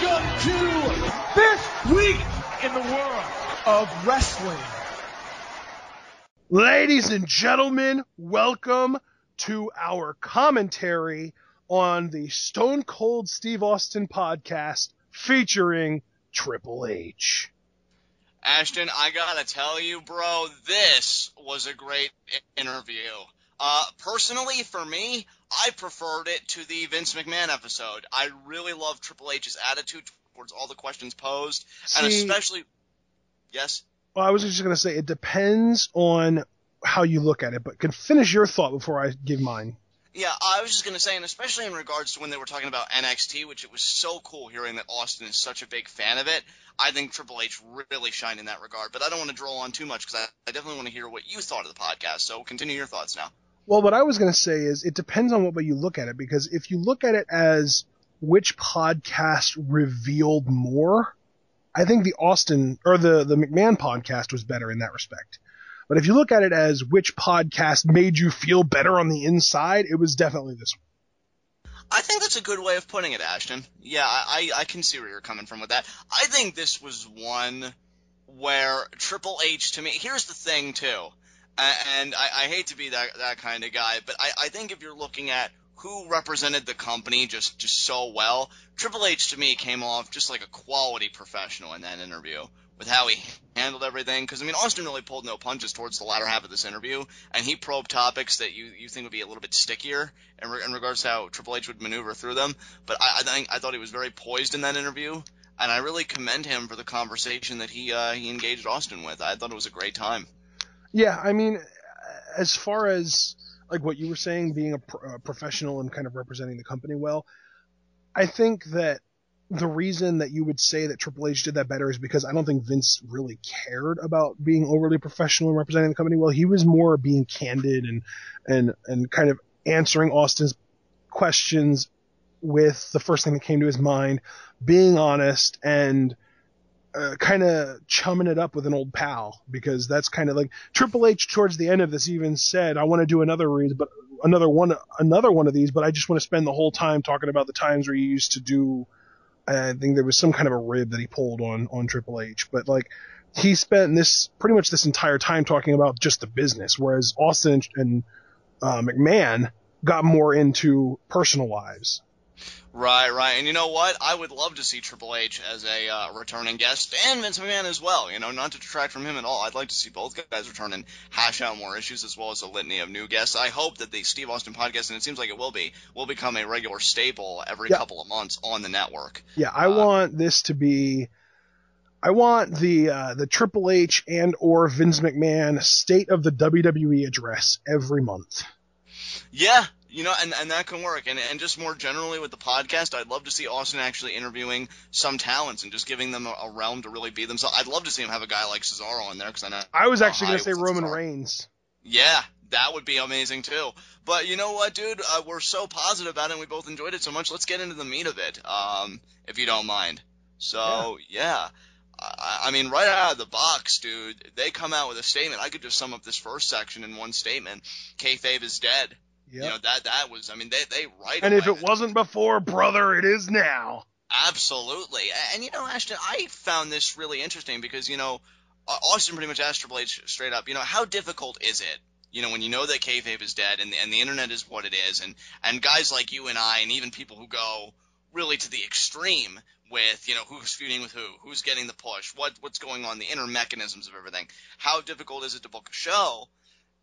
Welcome to This Week in the World of Wrestling. Ladies and gentlemen, welcome to our commentary on the Stone Cold Steve Austin podcast featuring Triple H. Ashton, I gotta tell you, bro, this was a great interview. Personally, for me, I preferred it to the Vince McMahon episode. I really love Triple H's attitude towards all the questions posed, and especially... Yes? Well, I was just going to say, it depends on how you look at it, but can finish your thought before I give mine. Yeah, I was just going to say, and especially in regards to when they were talking about NXT, which it was so cool hearing that Austin is such a big fan of it, I think Triple H really shined in that regard. But I don't want to draw on too much because I definitely want to hear what you thought of the podcast, so continue your thoughts now. Well, what I was going to say is it depends on what way you look at it, because if you look at it as which podcast revealed more, I think the Austin or the McMahon podcast was better in that respect. But if you look at it as which podcast made you feel better on the inside, it was definitely this one. I think that's a good way of putting it, Ashton. Yeah, I can see where you're coming from with that. I think this was one where Triple H, to me, here's the thing, too, and I hate to be that kind of guy, but I think if you're looking at who represented the company just so well, Triple H, to me, came off just like a quality professional in that interview with how he handled everything. Because, I mean, Austin really pulled no punches towards the latter half of this interview, and he probed topics that you think would be a little bit stickier in regards to how Triple H would maneuver through them. But I thought he was very poised in that interview, and I really commend him for the conversation that he engaged Austin with. I thought it was a great time. Yeah, I mean, as far as like what you were saying, being a professional and kind of representing the company well, I think that the reason that you would say that Triple H did that better is because I don't think Vince really cared about being overly professional and representing the company well. He was more being candid and kind of answering Austin's questions with the first thing that came to his mind, being honest and kind of chumming it up with an old pal, because that's kind of like Triple H towards the end of this even said, I want to do another one of these, but I just want to spend the whole time talking about the times where you used to do, I think there was some kind of a rib that he pulled on Triple H, but like he spent pretty much this entire time talking about just the business, whereas Austin and McMahon got more into personal lives. Right. And you know what? I would love to see Triple H as a returning guest, and Vince McMahon as well. You know, not to detract from him at all. I'd like to see both guys return and hash out more issues, as well as a litany of new guests. I hope that the Steve Austin podcast, and it seems like it will become a regular staple every couple of months on the network. Yeah, I want this to be. I want the Triple H and or Vince McMahon State of the WWE address every month. Yeah. You know, and that can work. And just more generally with the podcast, I'd love to see Austin actually interviewing some talents and just giving them a realm to really be themselves. I'd love to see him have a guy like Cesaro in there, because I know... I was actually going to say Roman Reigns. Yeah, that would be amazing too. But you know what, dude? We're so positive about it, and we both enjoyed it so much. Let's get into the meat of it, if you don't mind. So, yeah. I mean, right out of the box, dude, they come out with a statement. I could just sum up this first section in one statement. Kayfabe is dead. Yep. You know, that was, I mean, they right and away. If it wasn't before, brother, it is now. Absolutely. And, you know, Ashton, I found this really interesting because, you know, Austin pretty much asked Triple H straight up, you know, how difficult is it, you know, when you know that kayfabe is dead and the internet is what it is, and guys like you and I, and even people who go really to the extreme with, you know, who's feuding with who's getting the push, what's going on, the inner mechanisms of everything. How difficult is it to book a show?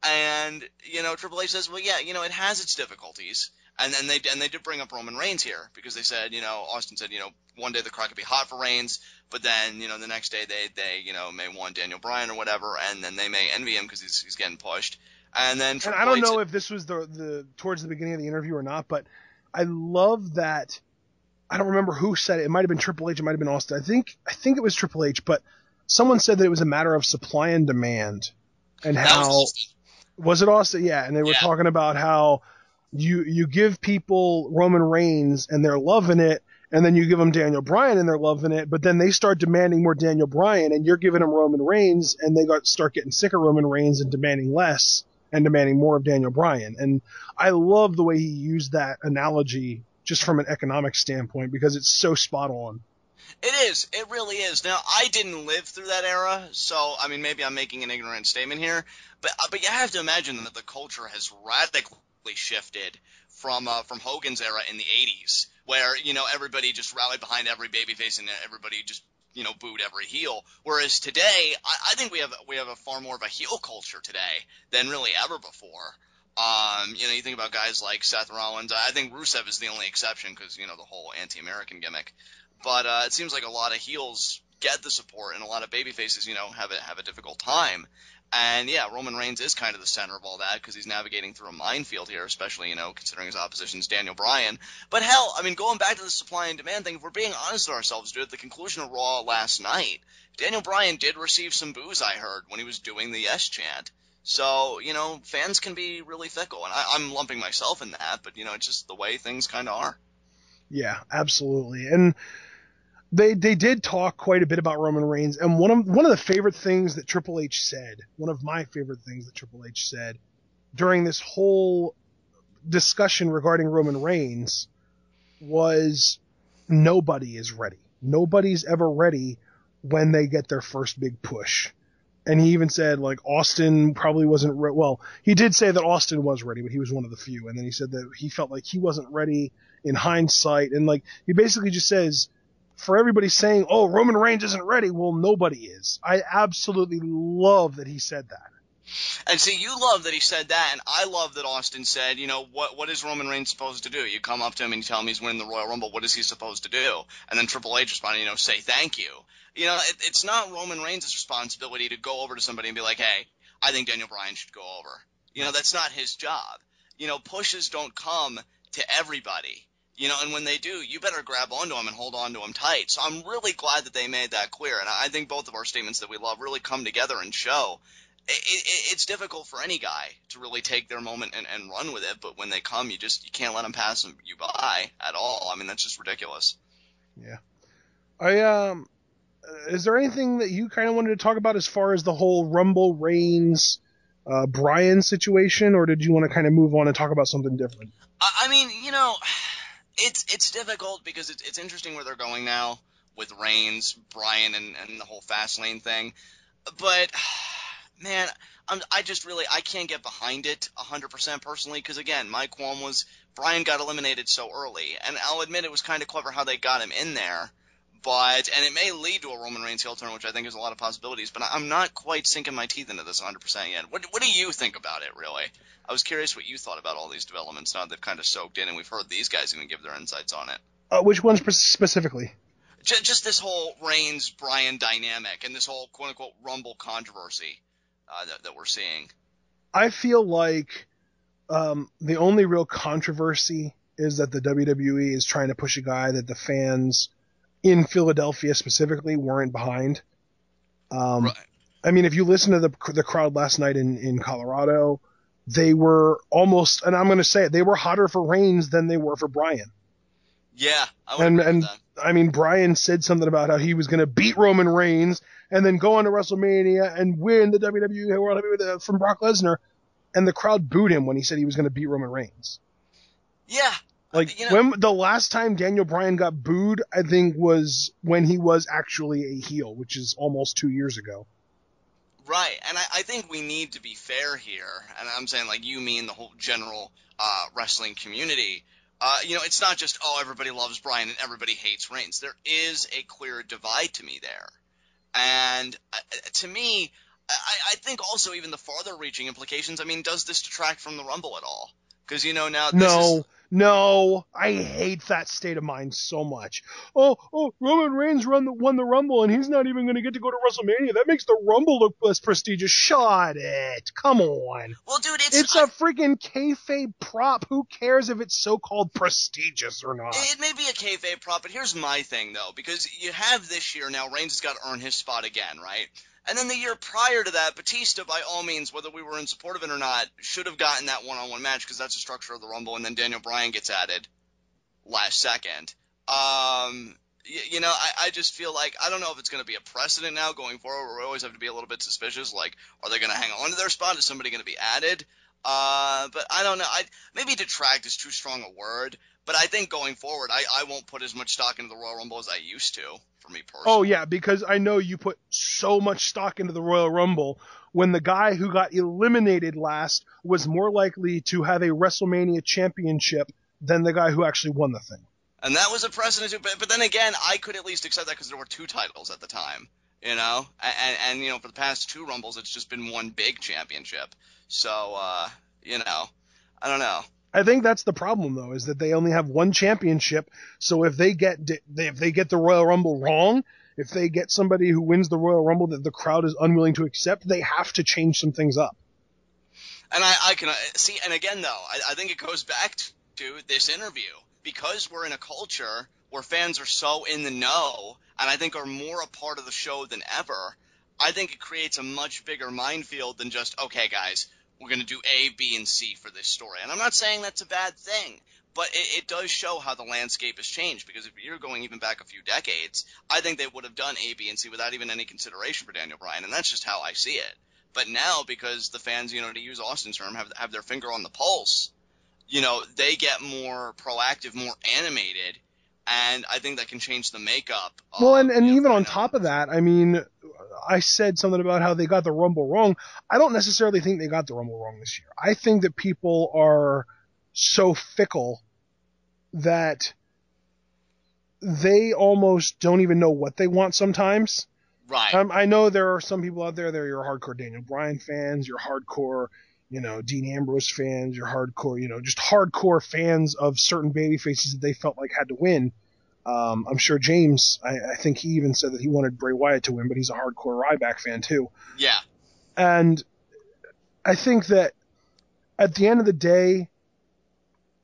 And, you know, Triple H says, well, yeah, you know, it has its difficulties. And then they did bring up Roman Reigns here, because they said, you know, Austin said, you know, one day the crowd could be hot for Reigns, but then, you know, the next day they you know, may want Daniel Bryan or whatever, and then they may envy him because he's getting pushed. And then Triple H, I don't know if this was the towards the beginning of the interview or not, but I love that. I don't remember who said it. It might have been Triple H. It might have been Austin. I think it was Triple H, but someone said that it was a matter of supply and demand, and how was it Austin? Yeah, and they were talking about how you give people Roman Reigns and they're loving it, and then you give them Daniel Bryan and they're loving it, but then they start demanding more Daniel Bryan, and you're giving them Roman Reigns, and they start getting sick of Roman Reigns and demanding less and demanding more of Daniel Bryan. And I love the way he used that analogy just from an economic standpoint, because it's so spot on. It is. It really is. Now, I didn't live through that era, so, I mean, maybe I'm making an ignorant statement here, but you have to imagine that the culture has radically shifted from Hogan's era in the 80s, where, everybody just rallied behind every babyface and everybody just, booed every heel. Whereas today, I think we have a far more of a heel culture today than really ever before. You think about guys like Seth Rollins. I think Rusev is the only exception because, the whole anti-American gimmick. But it seems like a lot of heels get the support, and a lot of babyfaces, have a difficult time. And yeah, Roman Reigns is kind of the center of all that because he's navigating through a minefield here, especially, considering his opposition's Daniel Bryan. But hell, I mean, going back to the supply and demand thing, if we're being honest with ourselves, dude, at the conclusion of Raw last night, Daniel Bryan did receive some boos, I heard, when he was doing the yes chant. So, fans can be really fickle, and I'm lumping myself in that, but, it's just the way things kind of are. Yeah, absolutely. And they did talk quite a bit about Roman Reigns, and one of the favorite things that Triple H said, one of my favorite things that Triple H said during this whole discussion regarding Roman Reigns was nobody is ready. Nobody's ever ready when they get their first big push. And he even said, like, Austin probably wasn't ready. Well, he did say that Austin was ready, but he was one of the few. And then he said that he felt like he wasn't ready in hindsight. And, like, he basically just says, for everybody saying, oh, Roman Reigns isn't ready, well, nobody is. I absolutely love that he said that. And see, you love that he said that, and I love that Austin said, what is Roman Reigns supposed to do? You come up to him and you tell him he's winning the Royal Rumble, what is he supposed to do? And then Triple H responded, say thank you. It's not Roman Reigns' responsibility to go over to somebody and be like, hey, I think Daniel Bryan should go over. That's not his job. Pushes don't come to everybody. And when they do, you better grab onto them and hold on to them tight. So I'm really glad that they made that clear, and I think both of our statements that we love really come together and show it's difficult for any guy to really take their moment and run with it, but when they come, you can't let them pass you by at all. I mean, that's just ridiculous. Yeah. Is there anything that you kind of wanted to talk about as far as the whole Rumble Reigns Bryan situation, or did you want to kind of move on and talk about something different? I mean, it's difficult because it's interesting where they're going now with Reigns, Bryan, and the whole Fastlane thing, but man, I can't get behind it 100% personally because, again, my qualm was Bryan got eliminated so early, and I'll admit it was kind of clever how they got him in there, and it may lead to a Roman Reigns heel turn, which I think has a lot of possibilities, but I'm not quite sinking my teeth into this 100% yet. What do you think about it, really? I was curious what you thought about all these developments now that they've kind of soaked in, and we've heard these guys even give their insights on it. Which ones specifically? Just this whole Reigns-Bryan dynamic and this whole quote-unquote Rumble controversy. That we're seeing. I feel like the only real controversy is that the WWE is trying to push a guy that the fans in Philadelphia specifically weren't behind. Right. I mean, if you listen to the crowd last night in Colorado, they were almost, and I'm going to say it, they were hotter for Reigns than they were for Bryan. Yeah, I would agree with that. I mean, Bryan said something about how he was going to beat Roman Reigns and then go on to WrestleMania and win the WWE World Heavyweight from Brock Lesnar, and the crowd booed him when he said he was going to beat Roman Reigns. Yeah. Like, when the last time Daniel Bryan got booed, I think, was when he was actually a heel, which is almost 2 years ago. Right, and I think we need to be fair here, and I'm saying, like, you mean the whole general wrestling community. It's not just, everybody loves Bryan and everybody hates Reigns. There is a clear divide to me there. And to me, I think also even the farther-reaching implications, I mean, does this detract from the Rumble at all? Because, now this No, I hate that state of mind so much. Oh, Roman Reigns won the Rumble, and he's not even going to get to go to WrestleMania. That makes the Rumble look less prestigious. Shut it. Come on. Well, dude, it's a freaking kayfabe prop. Who cares if it's so-called prestigious or not? It may be a kayfabe prop, but here's my thing, though, because you have this year now, Reigns has got to earn his spot again, right? And then the year prior to that, Batista, by all means, whether we were in support of it or not, should have gotten that one-on-one match because that's the structure of the Rumble, and then Daniel Bryan gets added last second. I just feel like, I don't know if it's going to be a precedent now going forward where we always have to be a little bit suspicious, like, are they going to hang on to their spot? Is somebody going to be added? But I don't know. Maybe detract is too strong a word. But I think going forward, I won't put as much stock into the Royal Rumble as I used to, for me personally. Oh, yeah, because I know you put so much stock into the Royal Rumble when the guy who got eliminated last was more likely to have a WrestleMania championship than the guy who actually won the thing. And that was a precedent too. But then again, I could at least accept that because there were 2 titles at the time, you know? And you know, for the past 2 Rumbles, it's just been one big championship. So, you know, I don't know. I think that's the problem, though, is that they only have one championship. So if they get the Royal Rumble wrong, if they get somebody who wins the Royal Rumble that the crowd is unwilling to accept, they have to change some things up. And I can see, and again, though, I think it goes back to this interview. Because we're in a culture where fans are so in the know, and I think are more a part of the show than ever, I think it creates a much bigger minefield than just, okay, guys, we're going to do A, B, and C for this story. And I'm not saying that's a bad thing, but it does show how the landscape has changed, because if you're going even back a few decades, I think they would have done A, B, and C without even any consideration for Daniel Bryan, and that's just how I see it. But now, because the fans, you know, to use Austin's term, have their finger on the pulse, you know, they get more proactive, more animated, and I think that can change the makeup. Well, and even on top of that, I mean, I said something about how they got the Rumble wrong. I don't necessarily think they got the Rumble wrong this year. I think that people are so fickle that they almost don't even know what they want sometimes. Right. I know there are some people out there that are your hardcore Daniel Bryan fans, your hardcore, you know, Dean Ambrose fans, your hardcore, you know, just hardcore fans of certain baby faces that they felt like had to win. I'm sure James, I think he even said that he wanted Bray Wyatt to win, but he's a hardcore Ryback fan too. Yeah. And I think that at the end of the day,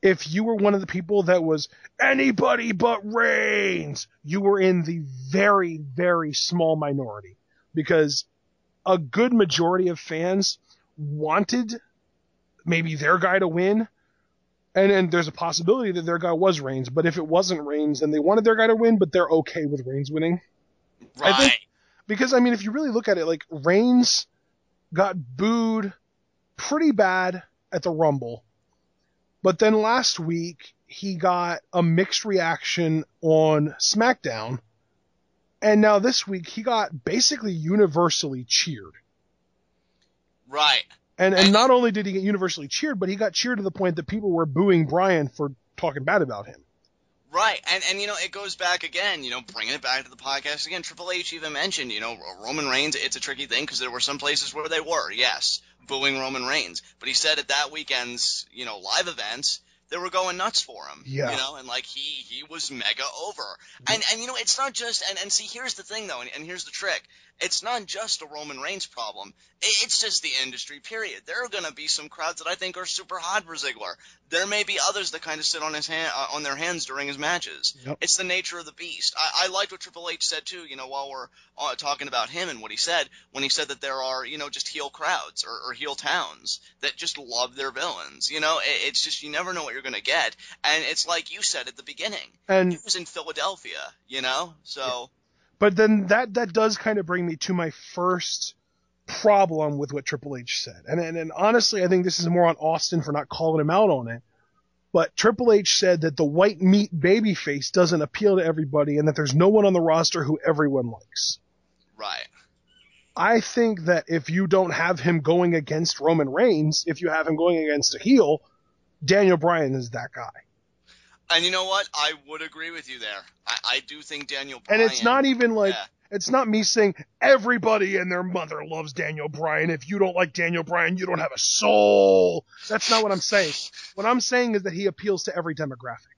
if you were one of the people that was anybody but Reigns, you were in the very, very small minority, because a good majority of fans wanted maybe their guy to win, and there's a possibility that their guy was Reigns, but if it wasn't Reigns, then they wanted their guy to win, but they're okay with Reigns winning. Right. I think, because, I mean, if you really look at it, like, Reigns got booed pretty bad at the Rumble, but then last week he got a mixed reaction on SmackDown, and now this week he got basically universally cheered. Right. And not only did he get universally cheered, but he got cheered to the point that people were booing Bryan for talking bad about him. Right. And you know, it goes back again, you know, bringing it back to the podcast again. Triple H even mentioned, you know, Roman Reigns, it's a tricky thing because there were some places where they were, yes, booing Roman Reigns. But he said at that weekend's, you know, live events, they were going nuts for him. Yeah. You know, and like he was mega over. And you know, it's not just, and see, here's the thing though, and here's the trick. It's not just a Roman Reigns problem. It's just the industry, period. There are going to be some crowds that I think are super hot for Ziggler. There may be others that kind of sit on on their hands during his matches. Yep. It's the nature of the beast. I liked what Triple H said too, you know, while we're talking about him and what he said, when he said that there are, you know, just heel crowds or heel towns that just love their villains. You know, it's just, you never know what you're going to get. And it's like you said at the beginning. And it was in Philadelphia, you know, so... Yeah. But then that does kind of bring me to my first problem with what Triple H said. And honestly, I think this is more on Austin for not calling him out on it. But Triple H said that the white meat babyface doesn't appeal to everybody and that there's no one on the roster who everyone likes. Right. I think that if you don't have him going against Roman Reigns, if you have him going against a heel, Daniel Bryan is that guy. And you know what? I would agree with you there. I do think Daniel Bryan... And it's not even like... Yeah. It's not me saying everybody and their mother loves Daniel Bryan. If you don't like Daniel Bryan, you don't have a soul. That's not what I'm saying. What I'm saying is that he appeals to every demographic.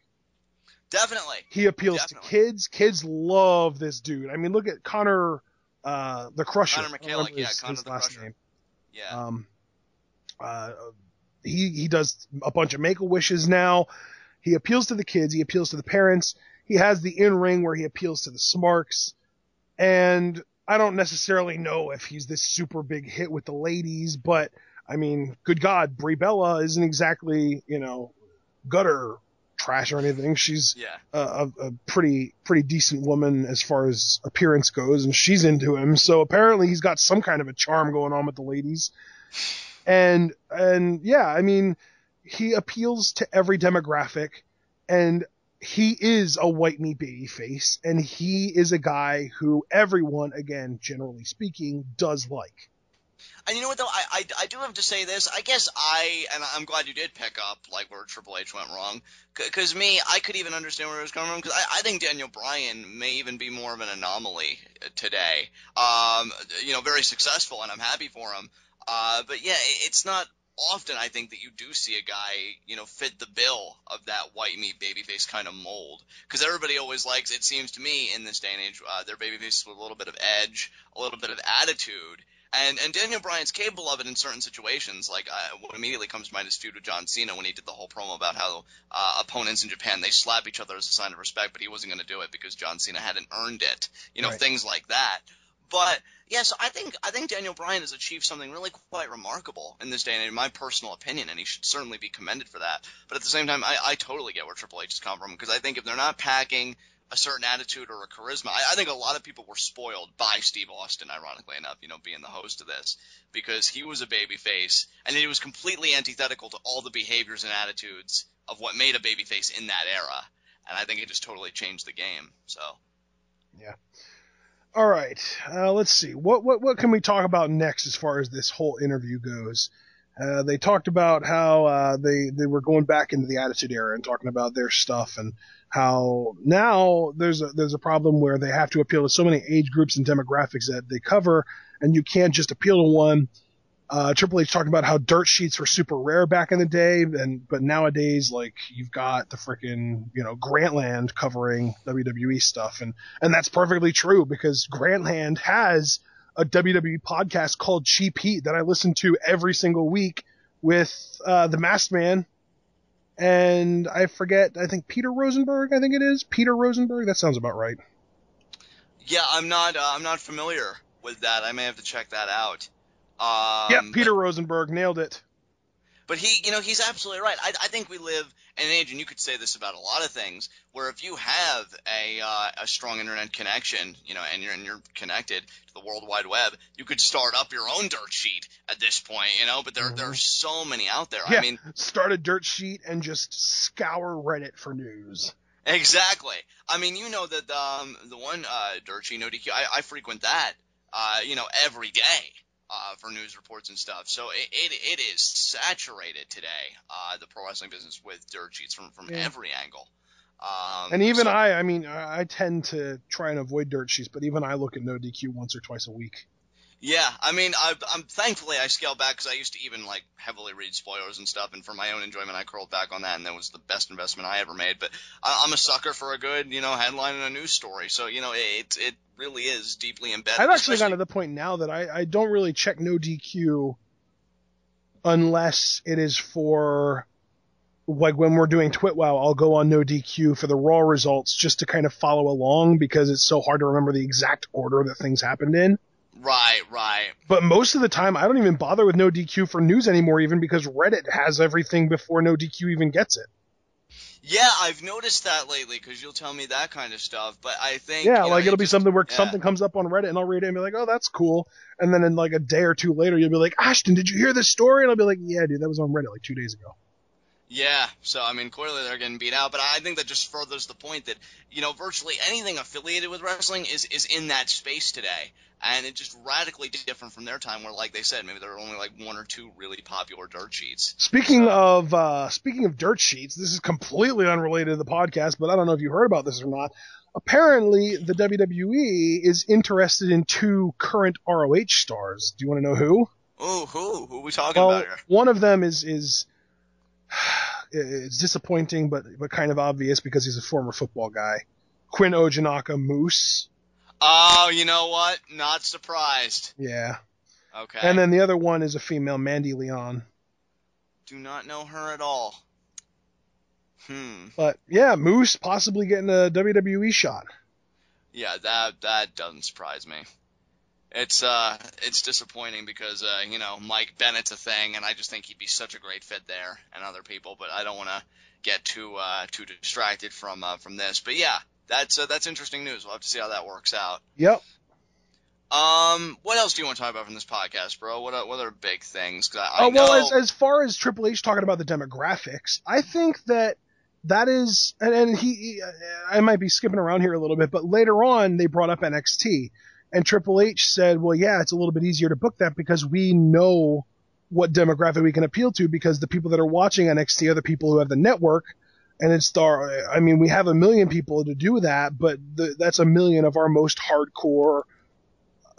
Definitely. He appeals to kids. Kids love this dude. I mean, look at Connor the Crusher. Connor McKellick, Connor the Crusher. Name. Yeah. He does a bunch of Make-A-Wishes now. He appeals to the kids. He appeals to the parents. He has the in-ring where he appeals to the smarks. And I don't necessarily know if he's this super big hit with the ladies, but, I mean, good God, Brie Bella isn't exactly, you know, gutter trash or anything. She's a pretty decent woman as far as appearance goes, and she's into him. So apparently he's got some kind of a charm going on with the ladies. And yeah, I mean, he appeals to every demographic, and he is a white meat baby face, and he is a guy who everyone, again, generally speaking, does like. And you know what, though? I do have to say this. I guess and I'm glad you did pick up, like, where Triple H went wrong. Because I could even understand where it was coming from. Because I think Daniel Bryan may even be more of an anomaly today. Very successful, and I'm happy for him. But yeah, it's not often, I think, that you do see a guy, fit the bill of that white meat babyface kind of mold. Because everybody always likes, it seems to me, in this day and age, their babyfaces with a little bit of edge, a little bit of attitude. And Daniel Bryan's capable of it in certain situations. Like, what immediately comes to mind is feud with John Cena when he did the whole promo about how opponents in Japan, they slap each other as a sign of respect, but he wasn't going to do it because John Cena hadn't earned it. Right. Things like that. But yes, I think Daniel Bryan has achieved something really quite remarkable in this day and age, in my personal opinion, and he should certainly be commended for that. But at the same time, I totally get where Triple H has come from, because I think if they're not packing a certain attitude or a charisma, I think a lot of people were spoiled by Steve Austin, ironically enough, being the host of this, because he was a babyface, and he was completely antithetical to all the behaviors and attitudes of what made a babyface in that era. And I think it just totally changed the game. So, yeah. All right, let's see. What can we talk about next as far as this whole interview goes? They talked about how they were going back into the Attitude Era and talking about their stuff, and how now there's a problem where they have to appeal to so many age groups and demographics that they cover, and you can't just appeal to one. Triple H talking about how dirt sheets were super rare back in the day, but nowadays, like, you've got the frickin', Grantland covering WWE stuff, and that's perfectly true, because Grantland has a WWE podcast called Cheap Heat that I listen to every single week with the Masked Man, and I think Peter Rosenberg, I think it is Peter Rosenberg. That sounds about right. yeah, I'm not familiar with that. I may have to check that out. Peter Rosenberg, nailed it. But he's absolutely right. I think we live in an age, and you could say this about a lot of things, where if you have a strong internet connection, and you're connected to the World Wide Web, you could start up your own dirt sheet at this point, But there are so many out there. Yeah, I mean, start a dirt sheet and just scour Reddit for news. Exactly. I mean, that the one dirt sheet, no DQ, I frequent that, every day. For news reports and stuff. So it is saturated today, the pro wrestling business, with dirt sheets from every angle. And even I tend to try and avoid dirt sheets, but even I look at no DQ once or twice a week. Yeah, I mean, I'm thankfully I scaled back, because I used to even heavily read spoilers and stuff, and for my own enjoyment, I curled back on that, and that was the best investment I ever made. But I'm a sucker for a good, headline and a news story. So it really is deeply embedded. I've actually gotten to the point now that I don't really check no DQ unless it is for, like, when we're doing TwitWow, I'll go on no DQ for the Raw results just to kind of follow along, because it's so hard to remember the exact order that things happened in. Right. But most of the time, I don't even bother with no DQ for news anymore, even because Reddit has everything before no DQ even gets it. Yeah, I've noticed that lately, because you'll tell me that kind of stuff, but I think... Yeah, it'll be something where something comes up on Reddit, and I'll read it and be like, oh, that's cool. And then in a day or two later, you'll be like, Ashton, did you hear this story? And I'll be like, yeah, dude, that was on Reddit 2 days ago. Yeah, so, I mean, clearly they're getting beat out, but I think that just furthers the point that, virtually anything affiliated with wrestling is in that space today, and it's just radically different from their time, where, like they said, maybe there are only, one or two really popular dirt sheets. Speaking of dirt sheets, this is completely unrelated to the podcast, but I don't know if you heard about this or not. Apparently, the WWE is interested in 2 current ROH stars. Do you want to know who? Oh, who? Who are we talking about here? One of them is it's disappointing, but kind of obvious, because he's a former football guy. Quinn Ojanaka Moose. Oh, you know what? Not surprised. Yeah. Okay. And then the other one is a female, Mandy Leon. Do not know her at all. But yeah, Moose possibly getting a WWE shot. Yeah, that doesn't surprise me. It's disappointing, because Mike Bennett's a thing, and I just think he'd be such a great fit there, and other people, but I don't want to get too distracted from this. But yeah, that's interesting news. We'll have to see how that works out. Yep. What else do you want to talk about from this podcast, bro? What are big things? 'Cause I know. Well, as far as Triple H talking about the demographics, I think that is, and I might be skipping around here a little bit, but later on they brought up NXT, and Triple H said, well, yeah, it's a little bit easier to book that because we know what demographic we can appeal to, because the people that are watching NXT are the people who have the network, and we have 1 million people to do that, but that's 1 million of our most hardcore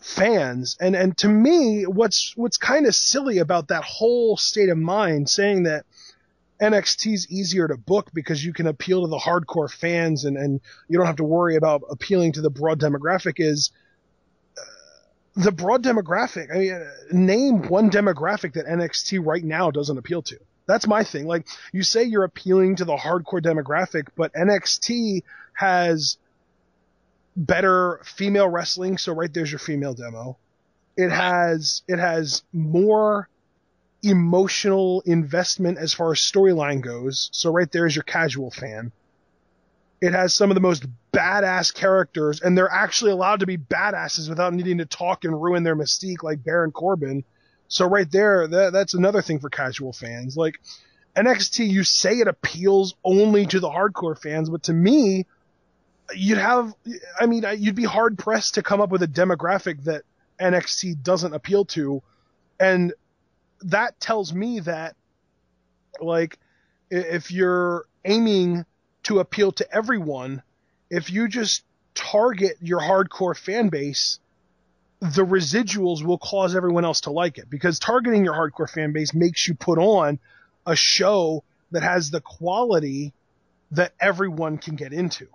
fans. And to me, what's kind of silly about that whole state of mind, saying that NXT's easier to book because you can appeal to the hardcore fans and you don't have to worry about appealing to the broad demographic, is the broad demographic. I mean, name one demographic that NXT right now doesn't appeal to. That's my thing. Like, you say you're appealing to the hardcore demographic, but NXT has better female wrestling, so right there's your female demo. It has more emotional investment as far as storyline goes, so right there's your casual fan. It has some of the most badass characters, and they're actually allowed to be badasses without needing to talk and ruin their mystique like Baron Corbin. So right there, that's another thing for casual fans. Like, NXT, you say it appeals only to the hardcore fans, but to me, you'd be hard pressed to come up with a demographic that NXT doesn't appeal to. And that tells me that, like, if you're aiming to appeal to everyone, if you just target your hardcore fan base, the residuals will cause everyone else to like it, because targeting your hardcore fan base makes you put on a show that has the quality that everyone can get into.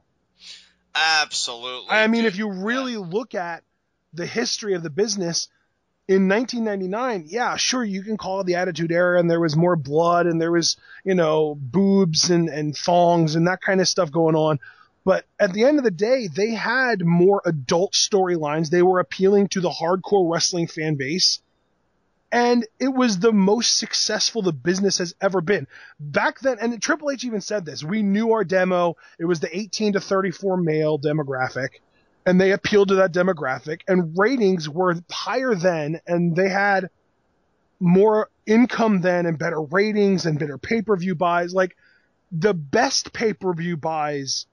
Absolutely. I mean, if you really look at the history of the business, in 1999, yeah, sure, you can call it the Attitude Era, and there was more blood, and there was, boobs and thongs and that kind of stuff going on. But at the end of the day, they had more adult storylines. They were appealing to the hardcore wrestling fan base. And it was the most successful the business has ever been. Back then, and Triple H even said this, we knew our demo. It was the 18 to 34 male demographic. And they appealed to that demographic. And ratings were higher then, and they had more income then, and better ratings and better pay-per-view buys. Like, the best pay-per-view buys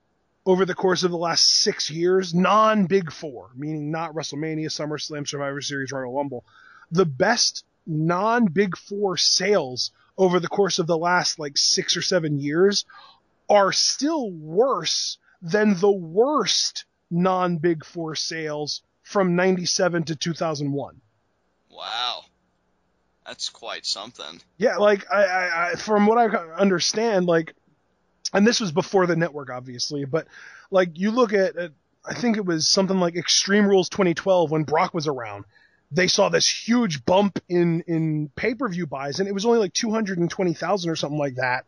over the course of the last 6 years, non-Big Four, meaning not WrestleMania, SummerSlam, Survivor Series, Royal Rumble, the best non-Big Four sales over the course of the last 6 or 7 years are still worse than the worst non-Big Four sales from 97 to 2001. Wow. That's quite something. Yeah, I from what I understand, and this was before the network, obviously, but you look at I think it was something like Extreme Rules 2012 when Brock was around. They saw this huge bump in pay-per-view buys, and it was only 220,000 or something like that.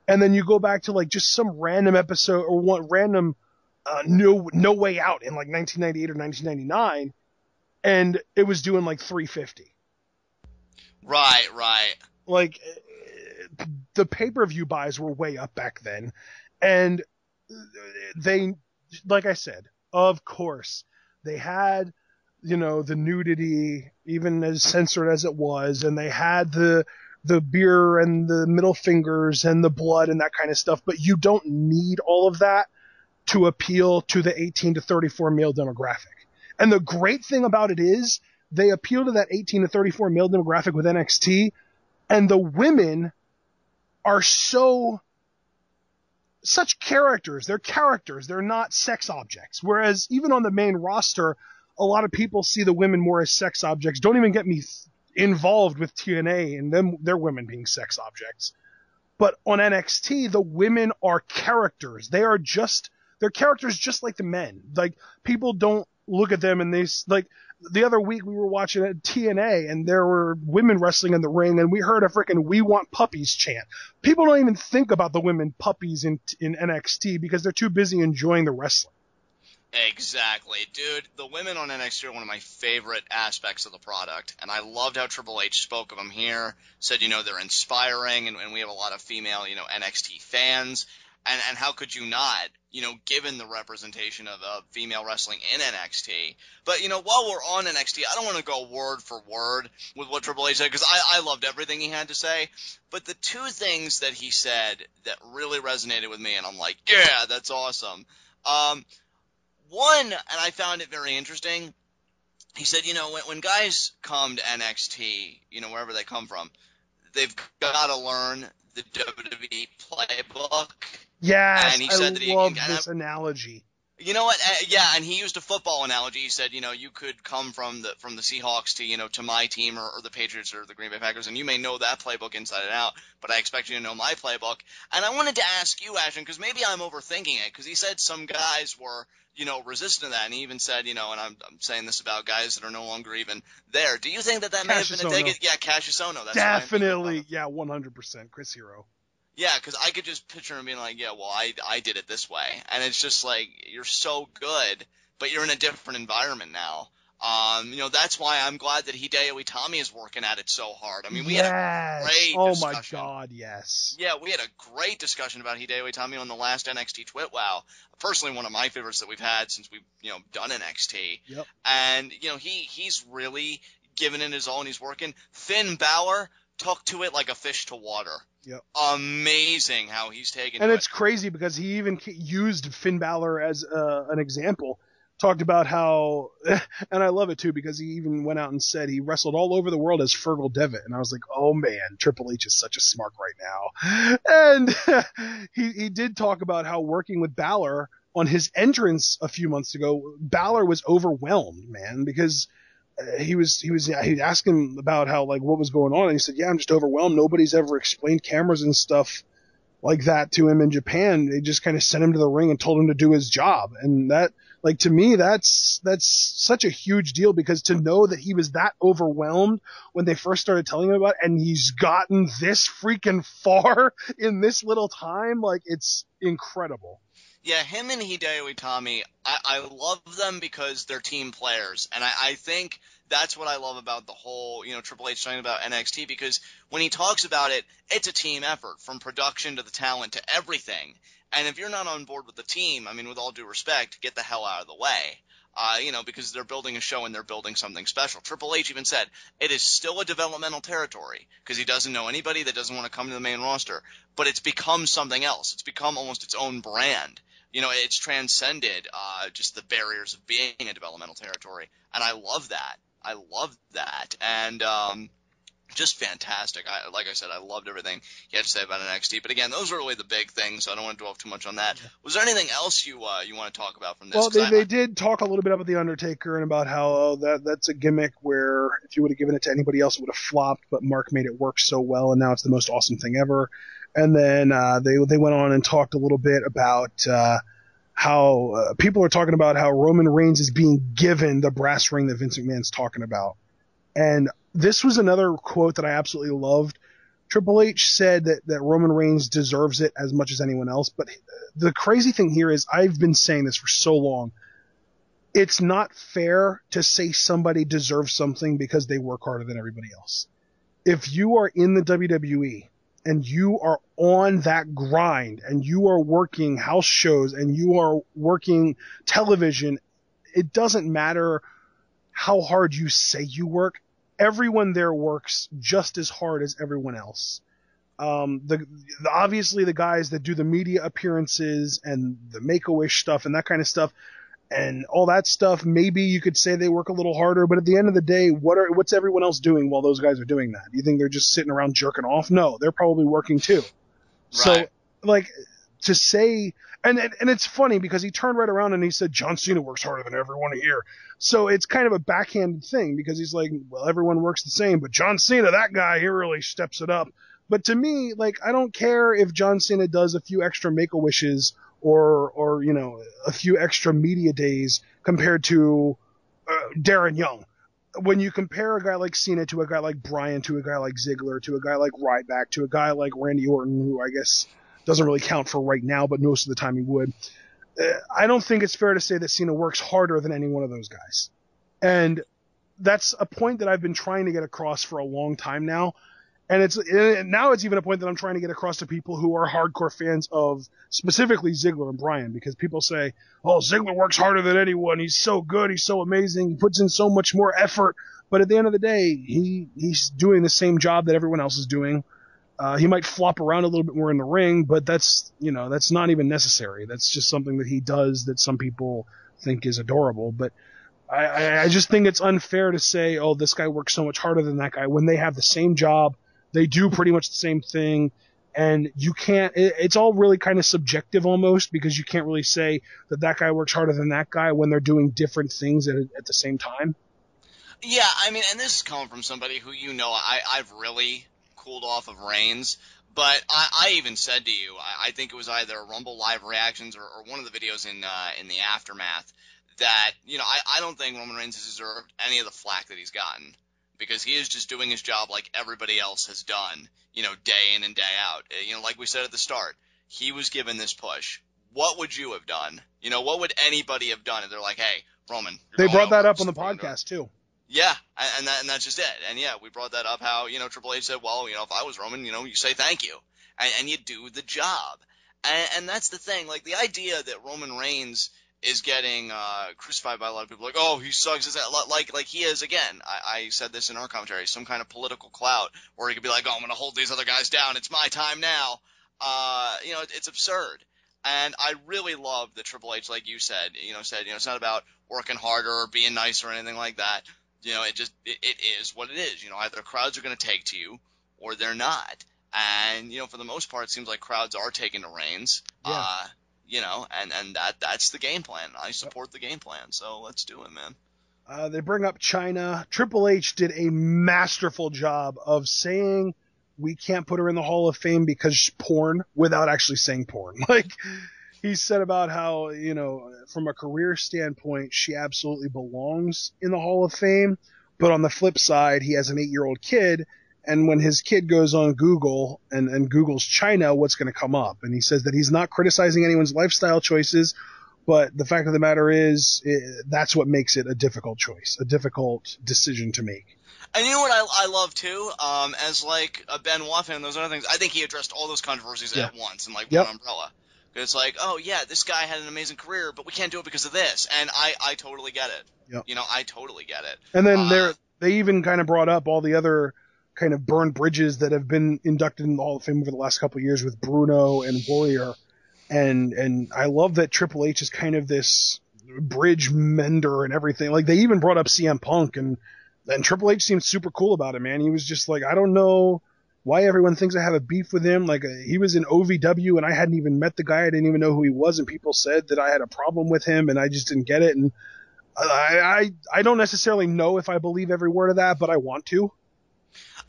And then you go back to just some random episode or one random No Way Out in 1998 or 1999, and it was doing 350. Right. The pay-per-view buys were way up back then, and they, like I said, of course, they had, the nudity, even as censored as it was, and they had the beer and the middle fingers and the blood and that kind of stuff, but you don't need all of that to appeal to the 18 to 34 male demographic. And the great thing about it is they appeal to that 18 to 34 male demographic with NXT, and the women are such characters. They're characters. They're not sex objects. Whereas even on the main roster, a lot of people see the women more as sex objects. Don't even get me involved with TNA and their women being sex objects. But on NXT, the women are characters. They're characters just like the men. People don't look at them and they, the other week we were watching at TNA and there were women wrestling in the ring and we heard a freaking "We Want Puppies" chant. People don't even think about the women puppies in NXT because they're too busy enjoying the wrestling. Exactly. Dude, the women on NXT are one of my favorite aspects of the product, and I loved how Triple H spoke of them here, said, they're inspiring, and we have a lot of female, NXT fans. and how could you not, given the representation of female wrestling in NXT. But, while we're on NXT, I don't want to go word for word with what Triple H said, because I loved everything he had to say. But the two things that he said that really resonated with me, and I'm like, yeah, that's awesome. One, and I found it very interesting, he said, when guys come to NXT, wherever they come from, they've got to learn the WWE playbook. Yes, and he I said that love this analogy. You know what? Yeah, and he used a football analogy. He said, you could come from the Seahawks to to my team or the Patriots or the Green Bay Packers, and you may know that playbook inside and out, but I expect you to know my playbook. And I wanted to ask you, Ashton, because maybe I'm overthinking it, because he said some guys were resistant to that, and he even said, and I'm saying this about guys that are no longer even there. Do you think that may have been a dig? Yeah, Cassius Ohno. That's definitely, yeah, 100%, Chris Hero. Yeah, because I could just picture him being like, yeah, well, I did it this way. And it's just like, you're so good, but you're in a different environment now. That's why I'm glad that Hideo Itami is working at it so hard. I mean, we had a great discussion. Oh my God, yes. Yeah, we had a great discussion about Hideo Itami on the last NXT Twit Wow. Personally, one of my favorites that we've had since we've, done NXT. Yep. And, he's really given it his all and he's working. Finn Balor took to it like a fish to water. Yep. Amazing how he's taken. And it's crazy because he even used Finn Balor as an example. Talked about how, and I love it too because he even went out and said he wrestled all over the world as Fergal Devitt, and I was like, oh man, Triple H is such a smart right now. And he did talk about how working with Balor on his entrance a few months ago, Balor was overwhelmed, man, because he asked him about how, like, what was going on, and he said, yeah, I'm just overwhelmed. Nobody's ever explained cameras and stuff like that to him in Japan. They just kind of sent him to the ring and told him to do his job. And that, like, to me, that's such a huge deal, because to know that he was that overwhelmed when they first started telling him about it, and he's gotten this freaking far in this little time, like, it's incredible. Yeah, him and Hideo Itami, I love them because they're team players. And I think that's what I love about the whole, Triple H talking about NXT, because when he talks about it, it's a team effort, from production to the talent to everything. And if you're not on board with the team, I mean, with all due respect, get the hell out of the way. Because they're building a show and they're building something special. Triple H even said it is still a developmental territory because he doesn't know anybody that doesn't want to come to the main roster, but it's become something else. It's become almost its own brand. It's transcended just the barriers of being a developmental territory, and I love that. And just fantastic. Like I said, I loved everything you had to say about NXT. But again, those are really the big things, so I don't want to dwell too much on that. Was there anything else you want to talk about from this? Well, they did talk a little bit about The Undertaker and about how that's a gimmick where if you would have given it to anybody else, it would have flopped, but Mark made it work so well, and now it's the most awesome thing ever. And then they went on and talked a little bit about how people are talking about how Roman Reigns is being given the brass ring that Vince McMahon's talking about. And this was another quote that I absolutely loved. Triple H said that Roman Reigns deserves it as much as anyone else. But the crazy thing here is, I've been saying this for so long, it's not fair to say somebody deserves something because they work harder than everybody else. If you are in the WWE and you are on that grind and you are working house shows and you are working television, it doesn't matter how hard you say you work. Everyone there works just as hard as everyone else. Obviously the guys that do the media appearances and the Make-A-Wish stuff and that kind of stuff and all that stuff, maybe you could say they work a little harder, but at the end of the day, what's everyone else doing while those guys are doing that? Do you think they're just sitting around jerking off? No, they're probably working too. Right. So, like, to say, and it's funny because he turned right around and he said, John Cena works harder than everyone here. So it's kind of a backhanded thing because he's like, well, everyone works the same, but John Cena, that guy, he really steps it up. But to me, like, I don't care if John Cena does a few extra Make-A-Wishes or a few extra media days compared to Darren Young. When you compare a guy like Cena to a guy like Bryan, to a guy like Ziggler, to a guy like Ryback, to a guy like Randy Orton, who I guess doesn't really count for right now, but most of the time he would, I don't think it's fair to say that Cena works harder than any one of those guys. And that's a point that I've been trying to get across for a long time now. And now it's even a point that I'm trying to get across to people who are hardcore fans of specifically Ziggler and Bryan, because people say, oh, Ziggler works harder than anyone. He's so good. He's so amazing. He puts in so much more effort. But at the end of the day, he's doing the same job that everyone else is doing. He might flop around a little bit more in the ring, but that's not even necessary. That's just something that he does that some people think is adorable. But I just think it's unfair to say, oh, this guy works so much harder than that guy, when they have the same job. They do pretty much the same thing, and you can't, it's all really kind of subjective almost, because you can't really say that guy works harder than that guy when they're doing different things at the same time. Yeah, I mean, and this is coming from somebody who, I've really cooled off of Reigns, but I even said to you, I think it was either Rumble Live Reactions or one of the videos in the Aftermath, that, I don't think Roman Reigns has deserved any of the flack that he's gotten. Because he is just doing his job like everybody else has done, day in and day out. Like we said at the start, he was given this push. What would you have done? What would anybody have done if they're like, hey, Roman, they brought that up on the podcast too. Yeah, and that's just it. And yeah, we brought that up how, Triple H said, well, if I was Roman, you say thank you. And you do the job. And that's the thing. Like, the idea that Roman Reigns is getting crucified by a lot of people, like, oh, he sucks, like he is, again, I said this in our commentary, some kind of political clout, where he could be like, oh, I'm going to hold these other guys down, it's my time now. It's absurd. And I really love that Triple H, like you said, it's not about working harder or being nice or anything like that. It is what it is. Either crowds are going to take to you or they're not. And, for the most part, it seems like crowds are taking to Reigns. Yeah. And that's the game plan. I support the game plan, so let's do it, man. They bring up China. Triple H did a masterful job of saying we can't put her in the Hall of Fame because porn, without actually saying porn. Like, he said about how, from a career standpoint, she absolutely belongs in the Hall of Fame. But on the flip side, he has an 8-year-old kid. And when his kid goes on Google and Googles China, what's going to come up? And he says that he's not criticizing anyone's lifestyle choices, but the fact of the matter is, that's what makes it a difficult choice, a difficult decision to make. And you know what I love too? As like a Ben Watson and those other things, I think he addressed all those controversies at once in like one umbrella. It's like, oh yeah, this guy had an amazing career, but we can't do it because of this. And I totally get it. Yep. I totally get it. And then they even kind of brought up all the other kind of burned bridges that have been inducted in the Hall of Fame over the last couple of years with Bruno and Warrior. And I love that Triple H is kind of this bridge mender and everything. Like, they even brought up CM Punk, and Triple H seemed super cool about it, man. He was just like, I don't know why everyone thinks I have a beef with him. Like, he was in OVW and I hadn't even met the guy. I didn't even know who he was, and people said that I had a problem with him and I just didn't get it. And I don't necessarily know if I believe every word of that, but I want to.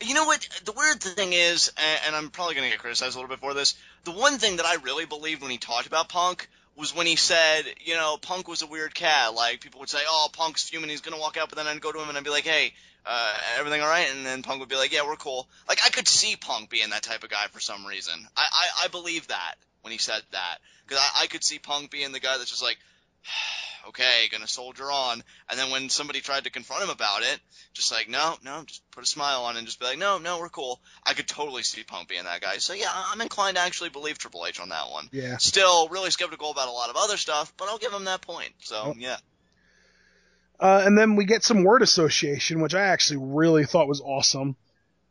You know what? The weird thing is, and I'm probably going to get criticized a little bit for this, the one thing that I really believed when he talked about Punk was when he said, Punk was a weird cat. Like, people would say, oh, Punk's fuming, he's going to walk out, but then I'd go to him and I'd be like, hey, everything all right? And then Punk would be like, yeah, we're cool. Like, I could see Punk being that type of guy for some reason. I believe that when he said that. Because I could see Punk being the guy that's just like, okay, gonna soldier on. And then when somebody tried to confront him about it, just like, no, just put a smile on and just be like, no, we're cool. I could totally see Punk being that guy. So yeah, I'm inclined to actually believe Triple H on that one. Yeah. Still really skeptical about a lot of other stuff, but I'll give him that point. So, yeah. And then we get some word association, which I actually really thought was awesome.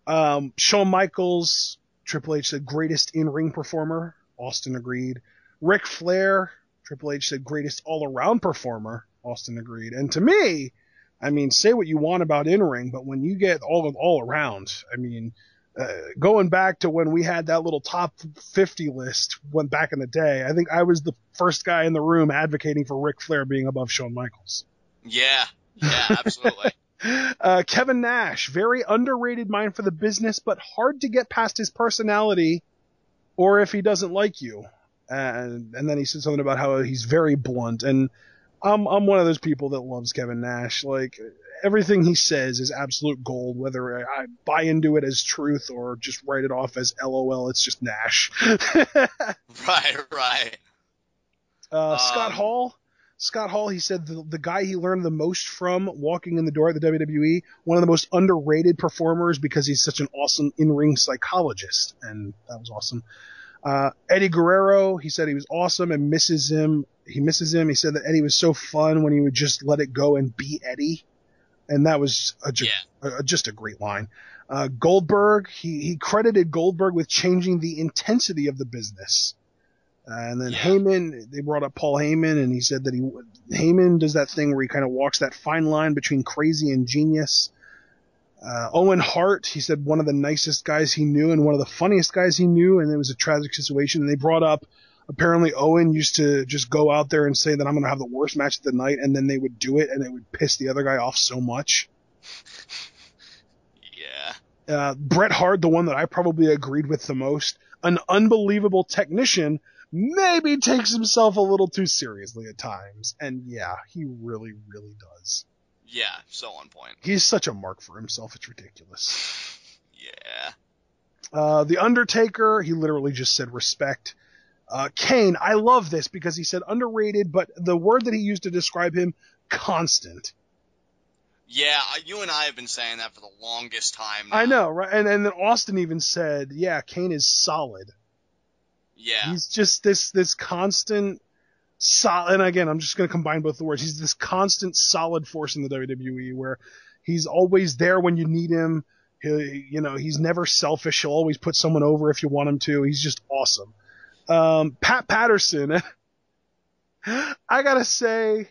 Shawn Michaels, Triple H said greatest in-ring performer. Austin agreed. Ric Flair, Triple H said greatest all-around performer. Austin agreed. And to me, I mean, say what you want about in-ring, but when you get all around, I mean, going back to when we had that little top 50 list went back in the day, I think I was the first guy in the room advocating for Ric Flair being above Shawn Michaels. Yeah, absolutely. Kevin Nash, very underrated mind for the business, but hard to get past his personality or if he doesn't like you. And then he said something about how he's very blunt. And I'm one of those people that loves Kevin Nash. Like, everything he says is absolute gold, whether I buy into it as truth or just write it off as LOL, it's just Nash. Right. Scott Hall Scott Hall, he said the guy he learned the most from walking in the door at the WWE, one of the most underrated performers because he's such an awesome in-ring psychologist, and that was awesome. Eddie Guerrero, he said he was awesome and misses him. He misses him. He said that Eddie was so fun when he would just let it go and be Eddie, and that was just a great line. Goldberg, he credited Goldberg with changing the intensity of the business. And then Heyman, they brought up Paul Heyman, and he said that Heyman does that thing where he kind of walks that fine line between crazy and genius. Owen Hart, he said one of the nicest guys he knew and one of the funniest guys he knew, and it was a tragic situation. And they brought up, apparently Owen used to just go out there and say that I'm going to have the worst match of the night, and then they would do it, and it would piss the other guy off so much. Yeah. Bret Hart, the one that I probably agreed with the most, an unbelievable technician, maybe takes himself a little too seriously at times. And yeah, he really, really does. Yeah, so on point. He's such a mark for himself, it's ridiculous. Yeah. The Undertaker, he literally just said respect. Kane, I love this because he said underrated, but the word that he used to describe him, constant. Yeah, you and I have been saying that for the longest time now. I know, right? And then Austin even said, yeah, Kane is solid. Yeah. He's just this constant solid, and again, I'm just going to combine both the words. He's this constant solid force in the WWE where he's always there when you need him. He's never selfish. He'll always put someone over if you want him to. He's just awesome. Pat Patterson, I got to say,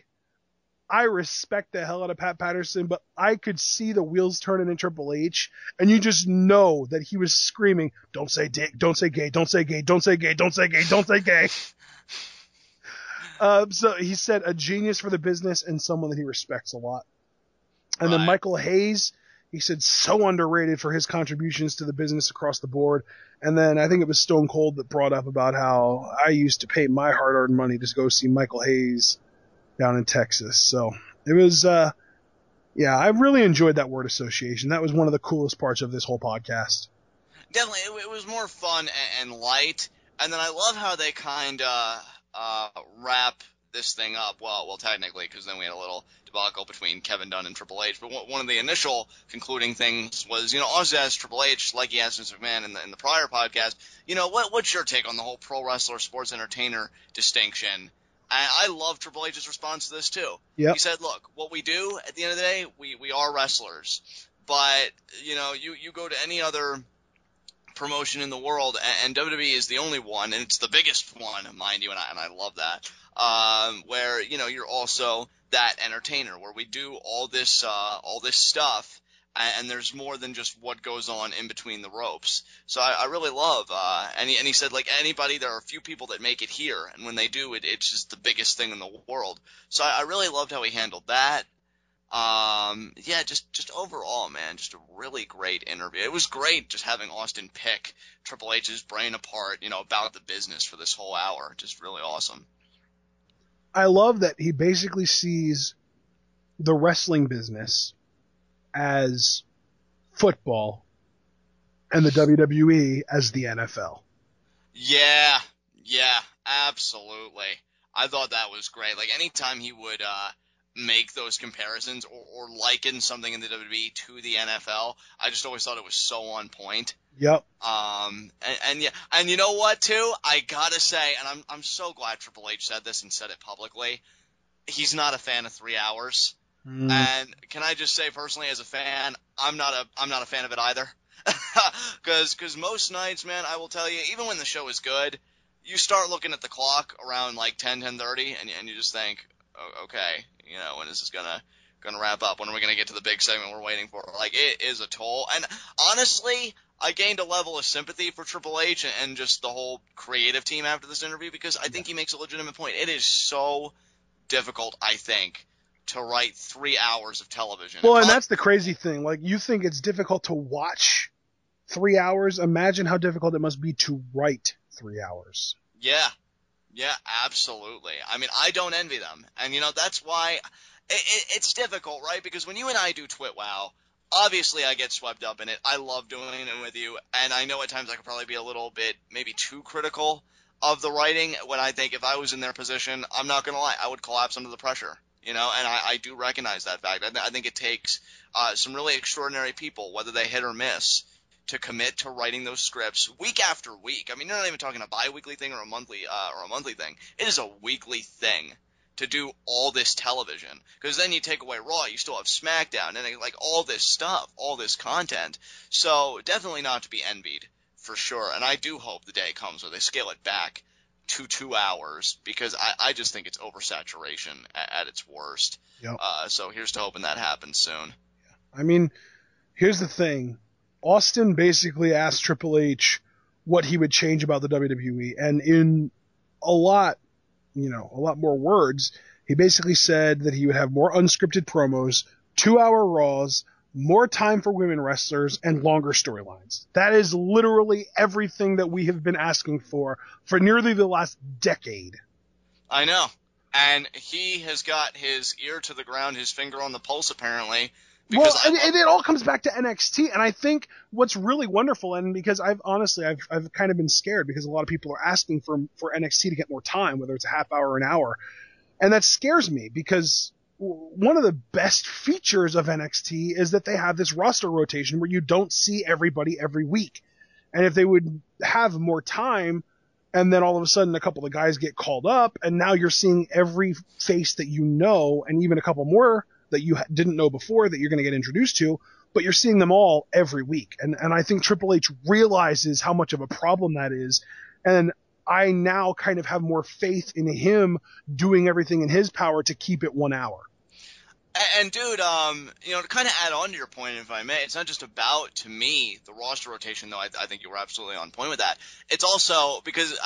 I respect the hell out of Pat Patterson, but I could see the wheels turning in Triple H, and you just know that he was screaming, don't say dick, don't say gay, don't say gay, don't say gay, don't say gay, don't say gay. So he said a genius for the business and someone that he respects a lot. And then Michael Hayes, he said so underrated for his contributions to the business across the board. And then I think it was Stone Cold that brought up about how I used to pay my hard-earned money to go see Michael Hayes down in Texas. So it was, I really enjoyed that word association. That was one of the coolest parts of this whole podcast. Definitely, it was more fun and light. And then I love how they kind of wrap this thing up. Well, technically, because then we had a little debacle between Kevin Dunn and Triple H. But one of the initial concluding things was, Austin asked Triple H, like he asked Vince McMahon in the prior podcast, what's your take on the whole pro wrestler, sports entertainer distinction? I love Triple H's response to this, too. Yep. He said, look, what we do, at the end of the day, we are wrestlers. But, you go to any other promotion in the world, and WWE is the only one, and it's the biggest one, mind you, and I love that, where, you're also that entertainer, where we do all this stuff, and there's more than just what goes on in between the ropes. So I really love, and he said, like anybody, there are a few people that make it here, and when they do, it's just the biggest thing in the world. So I really loved how he handled that. Just overall, man, just a really great interview. It was great just having Austin pick Triple H's brain apart, about the business for this whole hour. Just really awesome. I love that he basically sees the wrestling business as football and the WWE as the NFL. Yeah, absolutely. I thought that was great. Like, anytime he would make those comparisons or liken something in the WWE to the NFL, I just always thought it was so on point. Yep. And you know what, too? I gotta say, and I'm so glad Triple H said this and said it publicly, he's not a fan of 3 hours. And can I just say personally, as a fan, I'm not a fan of it either. Because most nights, man, I will tell you, even when the show is good, you start looking at the clock around like 10:30, and you just think, oh, okay, when is this gonna wrap up? When are we gonna get to the big segment we're waiting for? Like, it is a toll. And honestly, I gained a level of sympathy for Triple H and just the whole creative team after this interview, because I think he makes a legitimate point. It is so difficult, I think, to write 3 hours of television. Well, and that's the crazy thing. Like, you think it's difficult to watch 3 hours. Imagine how difficult it must be to write 3 hours. Yeah, absolutely. I mean, I don't envy them. And, that's why it's difficult, right? Because when you and I do TwitWow, obviously I get swept up in it. I love doing it with you. And I know at times I could probably be a little bit maybe too critical of the writing when I think if I was in their position, I'm not going to lie, I would collapse under the pressure, and I do recognize that fact. I think it takes some really extraordinary people, whether they hit or miss, to commit to writing those scripts week after week. I mean, you're not even talking a bi-weekly thing or a monthly thing. It is a weekly thing to do all this television, because then you take away Raw, you still have SmackDown, and like all this stuff, all this content. So definitely not to be envied, for sure. And I do hope the day comes where they scale it back to 2 hours, because I just think it's oversaturation at its worst. Yep. So here's to hoping that happens soon. I mean, here's the thing. Austin basically asked Triple H what he would change about the WWE, and in a lot more words, he basically said that he would have more unscripted promos, 2-hour Raws, more time for women wrestlers, and longer storylines. That is literally everything that we have been asking for nearly the last decade. I know. And he has got his ear to the ground, his finger on the pulse, apparently. Well, and it all comes back to NXT, and I think what's really wonderful, and because I've kind of been scared because a lot of people are asking for NXT to get more time, whether it's a half hour or an hour, and that scares me because one of the best features of NXT is that they have this roster rotation where you don't see everybody every week, and if they would have more time, and then all of a sudden a couple of guys get called up, and now you're seeing every face that you know, and even a couple more that you didn't know before that you're going to get introduced to, but you're seeing them all every week. And I think Triple H realizes how much of a problem that is. And I now kind of have more faith in him doing everything in his power to keep it 1 hour. And dude, to kind of add on to your point, if I may, it's not just about, to me, the roster rotation, though I think you were absolutely on point with that. It's also because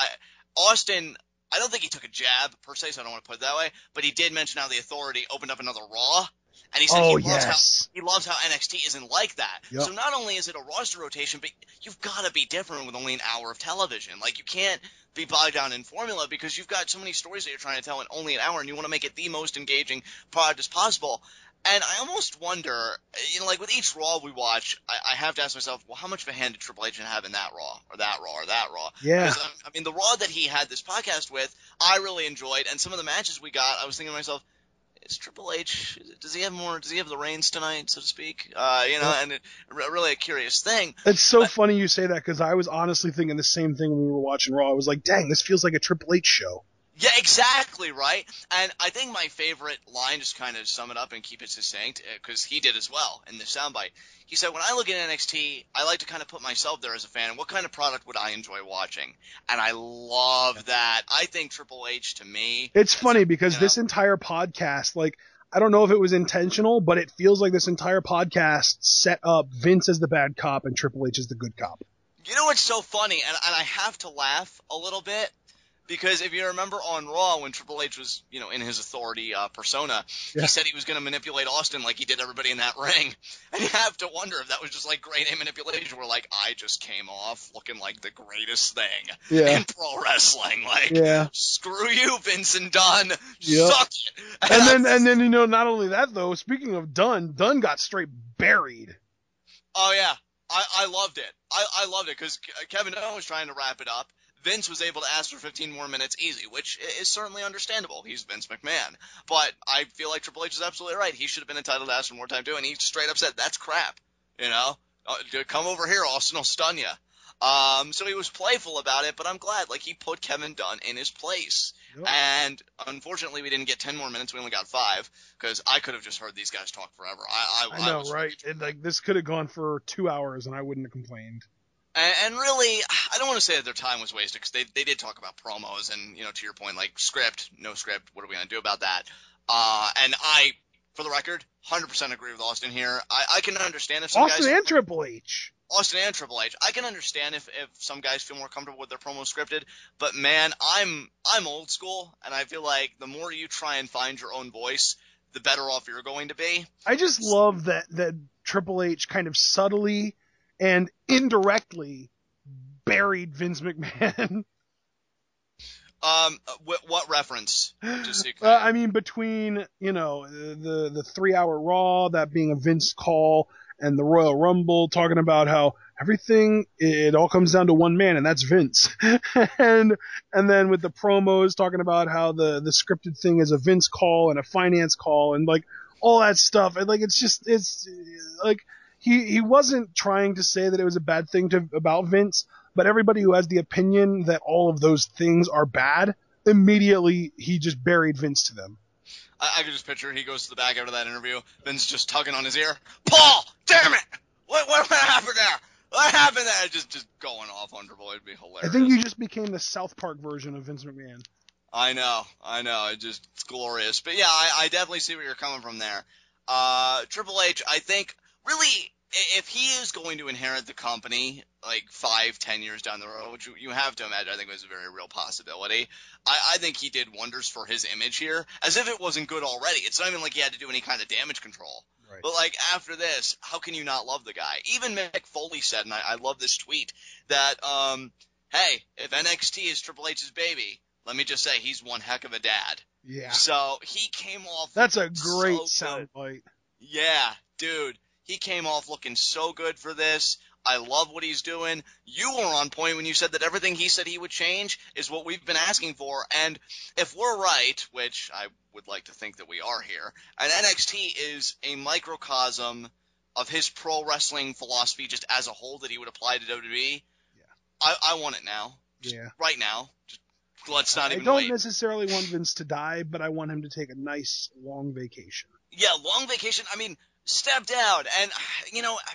Austin, I don't think he took a jab, per se, so I don't want to put it that way, but he did mention how the Authority opened up another Raw, and he said he loves how NXT isn't like that. Yep. So not only is it a roster rotation, but you've got to be different with only an hour of television. Like, you can't be bogged down in formula because you've got so many stories that you're trying to tell in only an hour, and you want to make it the most engaging product as possible. And I almost wonder, like with each Raw we watch, I have to ask myself, well, how much of a hand did Triple H have in that Raw, or that Raw, or that Raw? Yeah. Because, I mean, the Raw that he had this podcast with, I really enjoyed, and some of the matches we got, I was thinking to myself, is Triple H, does he have the reins tonight, so to speak? And really a curious thing. It's so funny you say that, because I was honestly thinking the same thing when we were watching Raw. I was like, dang, this feels like a Triple H show. Yeah, exactly, right? And I think my favorite line, just kind of sum it up and keep it succinct, because he did as well in the soundbite. He said, when I look at NXT, I like to kind of put myself there as a fan. What kind of product would I enjoy watching? And I love that. I think Triple H, to me... It's funny because this entire podcast, like, I don't know if it was intentional, but it feels like this entire podcast set up Vince as the bad cop and Triple H as the good cop. You know what's so funny? And I have to laugh a little bit. Because if you remember on Raw, when Triple H was, in his Authority persona, he said he was going to manipulate Austin like he did everybody in that ring. And you have to wonder if that was just like grade A manipulation, where like, I just came off looking like the greatest thing in pro wrestling. Like, screw you, Vince and Dunn. Suck it. And then not only that though, speaking of Dunn got straight buried. Oh yeah. I loved it. I loved it because Kevin Dunn was trying to wrap it up. Vince was able to ask for 15 more minutes easy, which is certainly understandable. He's Vince McMahon. But I feel like Triple H is absolutely right. He should have been entitled to ask for more time, too, and he straight up said, that's crap. Come over here, Austin will stun you. So he was playful about it, but I'm glad. Like, he put Kevin Dunn in his place. Yep. And unfortunately, we didn't get 10 more minutes. We only got 5, because I could have just heard these guys talk forever. I know, right? And, like, this could have gone for 2 hours, and I wouldn't have complained. And really, I don't want to say that their time was wasted, because they did talk about promos and, to your point, like script, no script, what are we going to do about that? And I, for the record, 100% agree with Austin here. I can understand if some Austin guys... and Triple H. Austin and Triple H. I can understand if some guys feel more comfortable with their promo scripted, but man, I'm old school, and I feel like the more you try and find your own voice, the better off you're going to be. I just love that Triple H kind of subtly and indirectly buried Vince McMahon. What reference? I mean, between, the 3-hour Raw, that being a Vince call, and the Royal Rumble, talking about how everything, it all comes down to one man, and that's Vince. and then with the promos talking about how the scripted thing is a Vince call and a finance call and like all that stuff. And like, it's like he wasn't trying to say that it was a bad thing about Vince, but everybody who has the opinion that all of those things are bad, immediately he just buried Vince to them. I could just picture he goes to the back after that interview, Vince just tugging on his ear. Paul, damn it! What happened there? What happened there? Just going off on Triple H. It'd be hilarious. I think you just became the South Park version of Vince McMahon. I know. It's glorious. But yeah, I definitely see where you're coming from there. Triple H, I think, really, if he is going to inherit the company like 5-10 years down the road, which you have to imagine, I think it was a very real possibility. I think he did wonders for his image here, as if it wasn't good already. It's not even like he had to do any kind of damage control. Right. But like after this, how can you not love the guy? Even Mick Foley said, and I love this tweet, that hey, if NXT is Triple H's baby, let me just say he's one heck of a dad. Yeah. So he came off. That's a great soundbite. Yeah, dude. He came off looking so good for this. I love what he's doing. You were on point when you said that everything he said he would change is what we've been asking for. And if we're right, which I would like to think that we are here, and NXT is a microcosm of his pro wrestling philosophy just as a whole that he would apply to WWE, yeah. I want it now. Yeah. Right now. Just, let's not even wait. I don't wait. necessarily want Vince to die, but I want him to take a nice long vacation. Yeah, long vacation. I mean, step down. And,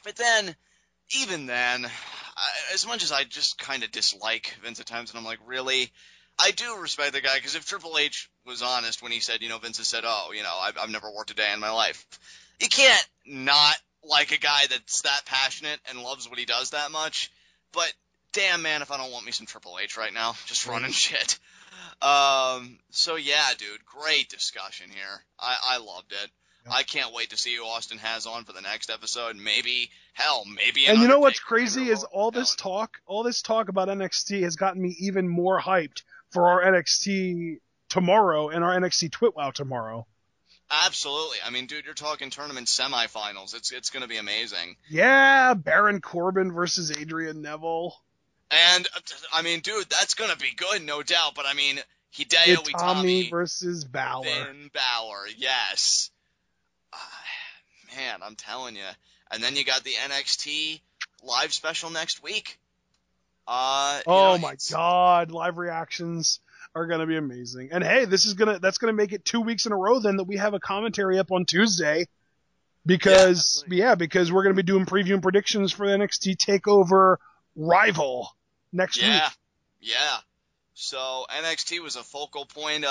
but then, even then, as much as I just kind of dislike Vince at times, and I'm like, really? I do respect the guy, because if Triple H was honest when he said, Vince has said, I've never worked a day in my life. You can't not like a guy that's that passionate and loves what he does that much. But, damn, man, if I don't want me some Triple H right now, just running shit. So, yeah, dude, great discussion here. I loved it. I can't wait to see who Austin has on for the next episode. Maybe. And you know what's crazy is all this talk about NXT has gotten me even more hyped for our NXT tomorrow and our NXT Twitwow tomorrow. Absolutely. I mean, dude, you're talking tournament semifinals. It's going to be amazing. Yeah, Baron Corbin versus Adrian Neville. And, I mean, dude, that's going to be good, no doubt. But, I mean, Hideo Itami versus Balor. Finn Balor, yes. Man, I'm telling you. And then you got the NXT live special next week. My God, live reactions are gonna be amazing. And hey, that's gonna make it 2 weeks in a row then that we have a commentary up on Tuesday, because we're gonna be doing preview and predictions for the NXT Takeover Rival next week. Yeah. So NXT was a focal point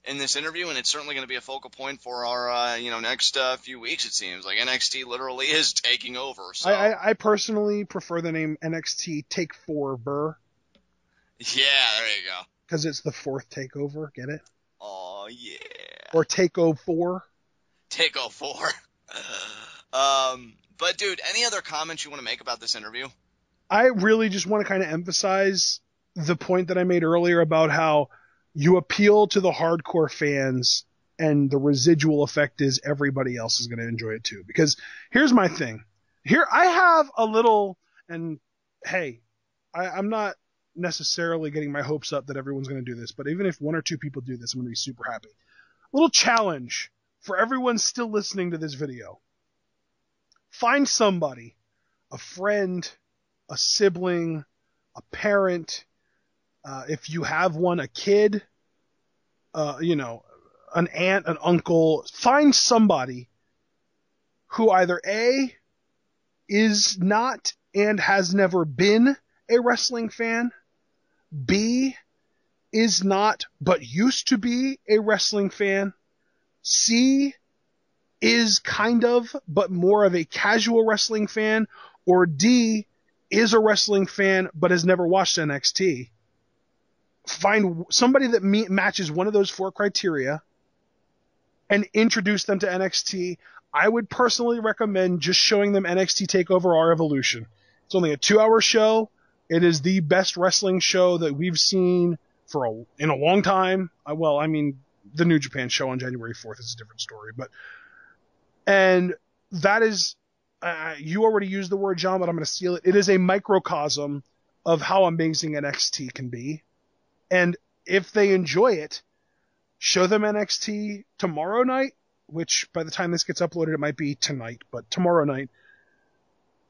in this interview, and it's certainly going to be a focal point for our next few weeks. It seems like NXT literally is taking over. So I personally prefer the name NXT Takeover. Yeah, there you go. Because it's the fourth takeover. Get it? Oh yeah. Or Takeover. Takeover. But dude, any other comments you want to make about this interview? I really just want to kind of emphasize the point that I made earlier about how you appeal to the hardcore fans, and the residual effect is everybody else is going to enjoy it too. Because here's my thing. Here I have a little, and hey, I'm not necessarily getting my hopes up that everyone's going to do this, but even if 1 or 2 people do this, I'm going to be super happy. A little challenge for everyone still listening to this video. Find somebody, a friend, a sibling, a parent, if you have one, a kid, an aunt, an uncle, find somebody who either A, is not and has never been a wrestling fan, B, is not but used to be a wrestling fan, C, is kind of but more of a casual wrestling fan, or D, is a wrestling fan but has never watched NXT. Find somebody that matches one of those 4 criteria and introduce them to NXT. I would personally recommend just showing them NXT TakeOver Our Evolution. It's only a 2-hour show. It is the best wrestling show that we've seen in a long time. The New Japan show on January 4th is a different story, and that is you already used the word, John, but I'm going to steal it. It is a microcosm of how amazing NXT can be. And if they enjoy it, show them NXT tomorrow night, which by the time this gets uploaded, it might be tonight, but tomorrow night.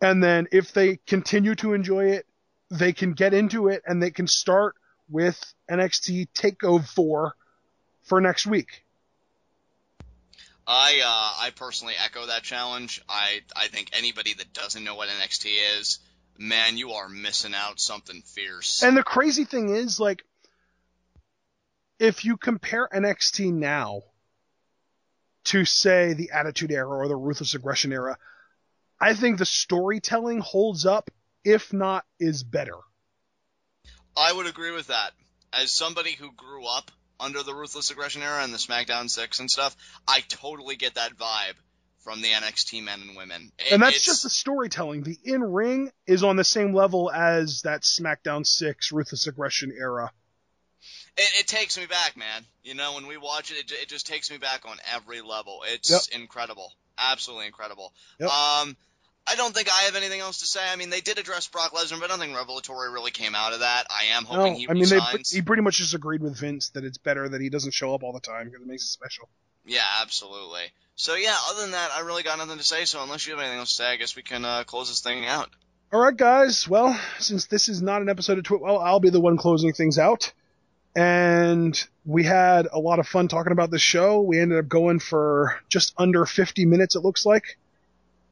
And then if they continue to enjoy it, they can get into it and they can start with NXT TakeOver for next week. I personally echo that challenge. I think anybody that doesn't know what NXT is, man, you are missing out something fierce. And the crazy thing is, like, if you compare NXT now to, say, the Attitude Era or the Ruthless Aggression Era, I think the storytelling holds up, if not is better. I would agree with that. As somebody who grew up under the Ruthless Aggression Era and the SmackDown 6 and stuff, I totally get that vibe from the NXT men and women. And that's just the storytelling. The in-ring is on the same level as that SmackDown 6 Ruthless Aggression Era. It takes me back, man. You know, when we watch it, it just takes me back on every level. It's incredible. Absolutely incredible. Yep. I don't think I have anything else to say. I mean, they did address Brock Lesnar, but nothing revelatory really came out of that. I am hoping he resigns. He pretty much just agreed with Vince that it's better that he doesn't show up all the time because it makes it special. Yeah, absolutely. So, yeah, other than that, I really got nothing to say. So unless you have anything else to say, I guess we can close this thing out. All right, guys. Well, since this is not an episode of Twitwell, I'll be the one closing things out. And we had a lot of fun talking about this show. We ended up going for just under 50 minutes, it looks like.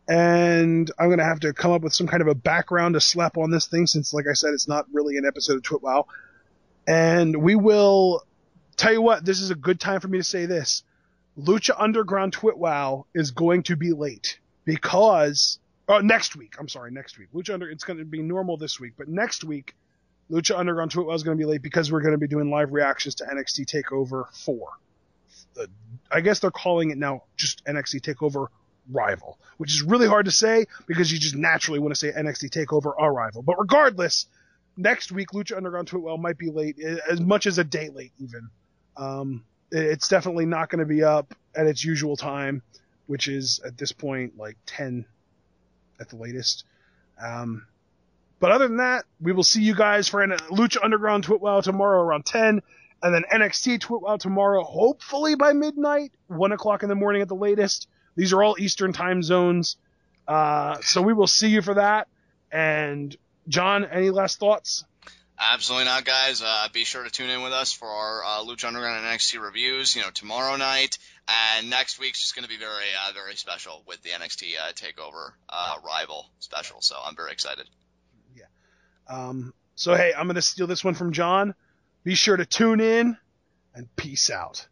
And I'm going to have to come up with some kind of a background to slap on this thing since, like I said, it's not really an episode of Twitwow. And we will tell you what, this is a good time for me to say this. Lucha Underground Twitwow is going to be late because next week. I'm sorry, next week. It's going to be normal this week, but next week Lucha Underground Twitwow is going to be late because we're going to be doing live reactions to NXT TakeOver 4. I guess they're calling it now just NXT TakeOver Rival, which is really hard to say because you just naturally want to say NXT TakeOver Arrival. But regardless, next week Lucha Underground Twitwow might be late, as much as a day late even. It's definitely not going to be up at its usual time, which is at this point like 10 at the latest. But other than that, we will see you guys for Lucha Underground Twitwow tomorrow around 10, and then NXT Twitwow tomorrow, hopefully by midnight, 1 o'clock in the morning at the latest. These are all Eastern time zones. So we will see you for that. And John, any last thoughts? Absolutely not, guys. Be sure to tune in with us for our Lucha Underground and NXT reviews, tomorrow night. And next week's just going to be very, very special with the NXT TakeOver Rival special. So I'm very excited. Yeah. So, hey, I'm going to steal this one from John. Be sure to tune in and peace out.